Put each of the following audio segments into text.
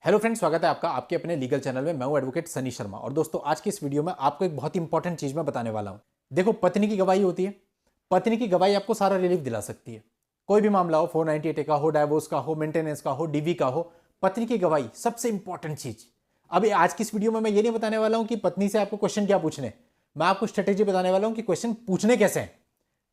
Hello friends, स्वागत है आपका आपके अपने लीगल चैनल में। मैं हूं एडवोकेट सनी शर्मा। और दोस्तों, आज की इस वीडियो में आपको एक बहुत इंपॉर्टेंट चीज मैं बताने वाला हूं। देखो, पत्नी की गवाही होती है। पत्नी की गवाही आपको सारा रिलीफ दिला सकती है। कोई भी मामला हो, 498 का हो, डाइवोर्स का हो, मेंटेनेंस का हो, डीवी का हो, पत्नी की गवाही सबसे इंपॉर्टेंट चीज। अभी आज की इस वीडियो में मैं ये नहीं बताने वाला हूं कि पत्नी से आपको क्वेश्चन क्या पूछने, मैं आपको स्ट्रेटेजी बताने वाला हूं कि क्वेश्चन पूछने कैसे हैं।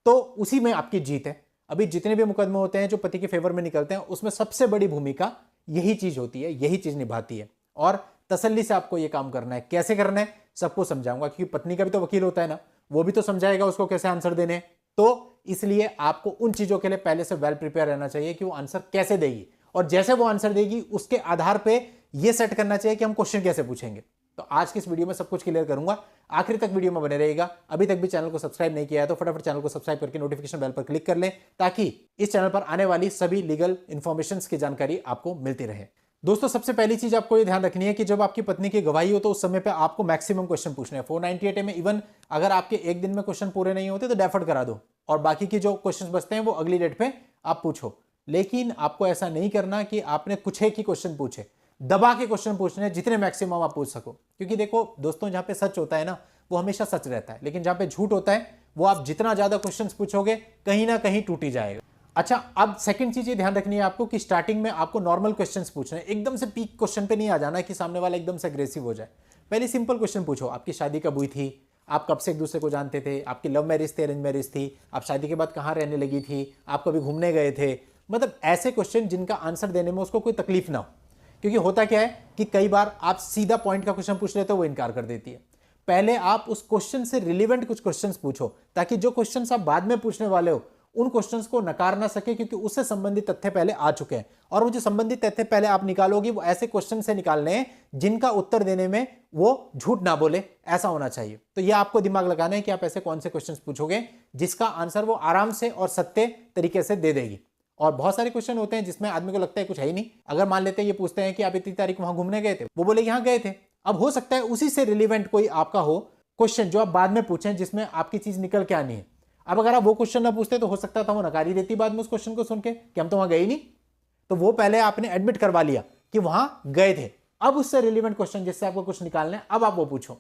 तो उसी में आपकी जीत है। अभी जितने भी मुकदमे होते हैं जो पति के फेवर में निकलते हैं, उसमें सबसे बड़ी भूमिका यही चीज होती है, यही चीज निभाती है। और तसल्ली से आपको यह काम करना है। कैसे करना है सबको समझाऊंगा, क्योंकि पत्नी का भी तो वकील होता है ना, वो भी तो समझाएगा उसको कैसे आंसर देने हैं। तो इसलिए आपको उन चीजों के लिए पहले से वेल प्रिपेयर रहना चाहिए कि वो आंसर कैसे देगी, और जैसे वो आंसर देगी उसके आधार पर यह सेट करना चाहिए कि हम क्वेश्चन कैसे पूछेंगे। तो आज की इस वीडियो में सब कुछ क्लियर करूंगा। आखिर तक वीडियो में बने रहेगा। अभी तक भी चैनल को सब्सक्राइब नहीं किया है तो फटाफट चैनल को सब्सक्राइब करके नोटिफिकेशन बेल पर क्लिक कर लें, ताकि इस चैनल पर आने वाली सभी लीगल इंफॉर्मेशंस की जानकारी आपको मिलती रहे। दोस्तों, सबसे पहली चीज आपको ये ध्यान रखनी है कि जब आपकी पत्नी की गवाही हो तो उस समय पे आपको मैक्सिमम क्वेश्चन पूछने हैं। 498 में इवन अगर आपके एक दिन में क्वेश्चन पूरे नहीं होते तो डेफर्ड करा दो, और बाकी की जो क्वेश्चन बचते हैं वो अगली डेट पे आप पूछो। लेकिन आपको ऐसा नहीं करना कि आपने कुछ एक ही क्वेश्चन पूछे, दबा के क्वेश्चन पूछने हैं जितने मैक्सिमम आप पूछ सको। क्योंकि देखो दोस्तों, जहां पे सच होता है ना वो हमेशा सच रहता है, लेकिन जहां पे झूठ होता है वो आप जितना ज्यादा क्वेश्चंस पूछोगे कहीं ना कहीं टूटी जाएगा। अच्छा, अब सेकंड चीज ये ध्यान रखनी है आपको कि स्टार्टिंग में आपको नॉर्मल क्वेश्चंस पूछने हैं। एकदम से पीक क्वेश्चन पे नहीं आ जाना कि सामने वाला एकदम से अग्रेसिव हो जाए। पहले सिंपल क्वेश्चन पूछो। आपकी शादी कब हुई थी? आप कब से एक दूसरे को जानते थे? आपकी लव मैरिज थी, अरेंज मैरिज थी? आप शादी के बाद कहां रहने लगी थी? आप कभी घूमने गए थे? मतलब ऐसे क्वेश्चन जिनका आंसर देने में उसको कोई तकलीफ ना हो। क्योंकि होता क्या है कि कई बार आप सीधा पॉइंट का क्वेश्चन पूछ लेते हो, वो इनकार कर देती है। पहले आप उस क्वेश्चन से रिलेवेंट कुछ क्वेश्चंस पूछो, ताकि जो क्वेश्चंस आप बाद में पूछने वाले हो उन क्वेश्चंस को नकार ना सके, क्योंकि उससे संबंधित तथ्य पहले आ चुके हैं। और वो जो संबंधित तथ्य पहले आप निकालोगे वो ऐसे क्वेश्चन से निकालने हैं जिनका उत्तर देने में वो झूठ ना बोले, ऐसा होना चाहिए। तो ये आपको दिमाग लगाना है कि आप ऐसे कौन से क्वेश्चंस पूछोगे जिसका आंसर वो आराम से और सत्य तरीके से दे देगी। और बहुत सारे क्वेश्चन होते हैं जिसमें आदमी को लगता है कुछ है ही नहीं। अगर मान लेते हैं ये पूछते हैं कि आप इतनी तारीख वहां घूमने गए थे, वो बोले हाँ गए थे। अब हो सकता है उसी से रिलेवेंट कोई आपका हो क्वेश्चन जो आप बाद में पूछें, जिसमें आपकी चीज निकल के आनी है। अब अगर आप वो क्वेश्चन ना पूछते तो हो सकता था वो नकार ही देती बाद में उस क्वेश्चन को सुन के कि हम तो वहां गए ही नहीं। तो वो पहले आपने एडमिट करवा लिया कि वहां गए थे। अब उससे रिलेवेंट क्वेश्चन जिससे आपको कुछ निकालना है, अब आप वो पूछो।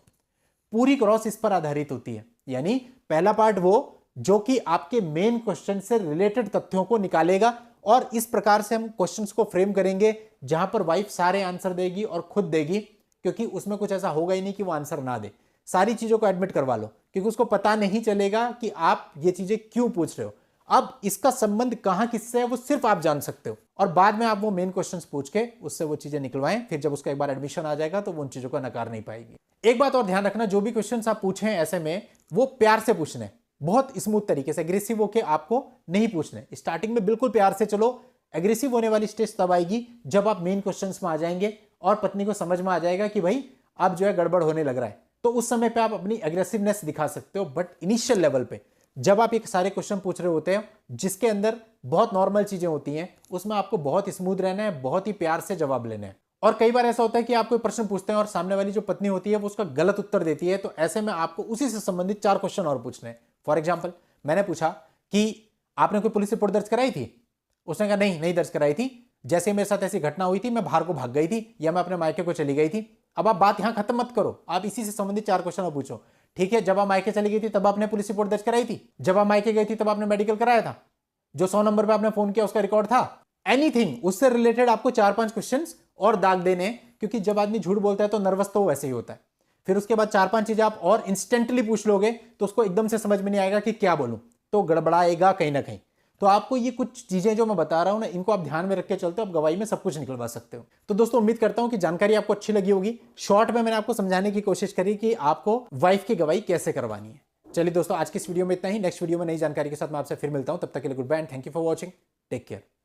पूरी क्रॉस इस पर आधारित होती है। यानी पहला पार्ट वो जो कि आपके मेन क्वेश्चन से रिलेटेड तथ्यों को निकालेगा, और इस प्रकार से हम क्वेश्चंस को फ्रेम करेंगे जहां पर वाइफ सारे आंसर देगी और खुद देगी, क्योंकि उसमें कुछ ऐसा होगा ही नहीं कि वो आंसर ना दे। सारी चीजों को एडमिट करवा लो, क्योंकि उसको पता नहीं चलेगा कि आप ये चीजें क्यों पूछ रहे हो। अब इसका संबंध कहां किससे है वो सिर्फ आप जान सकते हो, और बाद में आप वो मेन क्वेश्चंस पूछ के उससे वो चीजें निकलवाएं। फिर जब उसका एक बार एडमिशन आ जाएगा तो वो उन चीजों को नकार नहीं पाएगी। एक बात और ध्यान रखना, जो भी क्वेश्चंस आप पूछें ऐसे में वो प्यार से पूछने, बहुत स्मूथ तरीके से, एग्रेसिव होकर आपको नहीं पूछने। स्टार्टिंग में बिल्कुल प्यार से चलो। एग्रेसिव होने वाली स्टेज तब आएगी जब आप मेन क्वेश्चंस में आ जाएंगे और पत्नी को समझ में आ जाएगा कि भाई अब जो है गड़बड़ होने लग रहा है। तो उस समय पे आप अपनी एग्रेसिवनेस दिखा सकते हो। बट इनिशियल लेवल पे जब आप एक सारे क्वेश्चन पूछ रहे होते हैं जिसके अंदर बहुत नॉर्मल चीजें होती हैं, उसमें आपको बहुत स्मूथ रहना है, बहुत ही प्यार से जवाब लेना है। और कई बार ऐसा होता है कि आप कोई प्रश्न पूछते हैं और सामने वाली जो पत्नी होती है वो उसका गलत उत्तर देती है, तो ऐसे में आपको उसी से संबंधित 4 क्वेश्चन और पूछने हैं। फॉर एग्जाम्पल, मैंने पूछा कि आपने कोई पुलिस रिपोर्ट दर्ज कराई थी? उसने कहा नहीं दर्ज कराई थी। जैसे मेरे साथ ऐसी घटना हुई थी, मैं बाहर को भाग गई थी या मैं अपने मायके को चली गई थी। अब आप बात यहां खत्म मत करो, आप इसी से संबंधित 4 क्वेश्चन पूछो। ठीक है, जब आप मायके चली गई थी तब आपने पुलिस रिपोर्ट दर्ज कराई थी? जब आप मायके गई थी तब आपने मेडिकल कराया था? जो 100 नंबर पे आपने फोन किया उसका रिकॉर्ड था? एनीथिंग उससे रिलेटेड आपको 4-5 क्वेश्चन और दाग देने, क्योंकि जब आदमी झूठ बोलता है तो नर्वस तो वैसे ही होता है। फिर उसके बाद 4-5 चीजें आप और इंस्टेंटली पूछ लोगे तो उसको एकदम से समझ में नहीं आएगा कि क्या बोलूं, तो गड़बड़ाएगा कहीं ना कहीं। तो आपको ये कुछ चीजें जो मैं बता रहा हूं ना, इनको आप ध्यान में रख के चलते हो, आप गवाही में सब कुछ निकलवा सकते हो। तो दोस्तों, उम्मीद करता हूं कि जानकारी आपको अच्छी लगी होगी। शॉर्ट में मैंने आपको समझाने की कोशिश करी कि आपको वाइफ की गवाही कैसे करवानी है। चलिए दोस्तों, आज की इस वीडियो में इतना ही। नेक्स्ट वीडियो में नई जानकारी के साथ मैं आपसे फिर मिलता हूं। तब तक के लिए good bye and thank you for watching. Take care.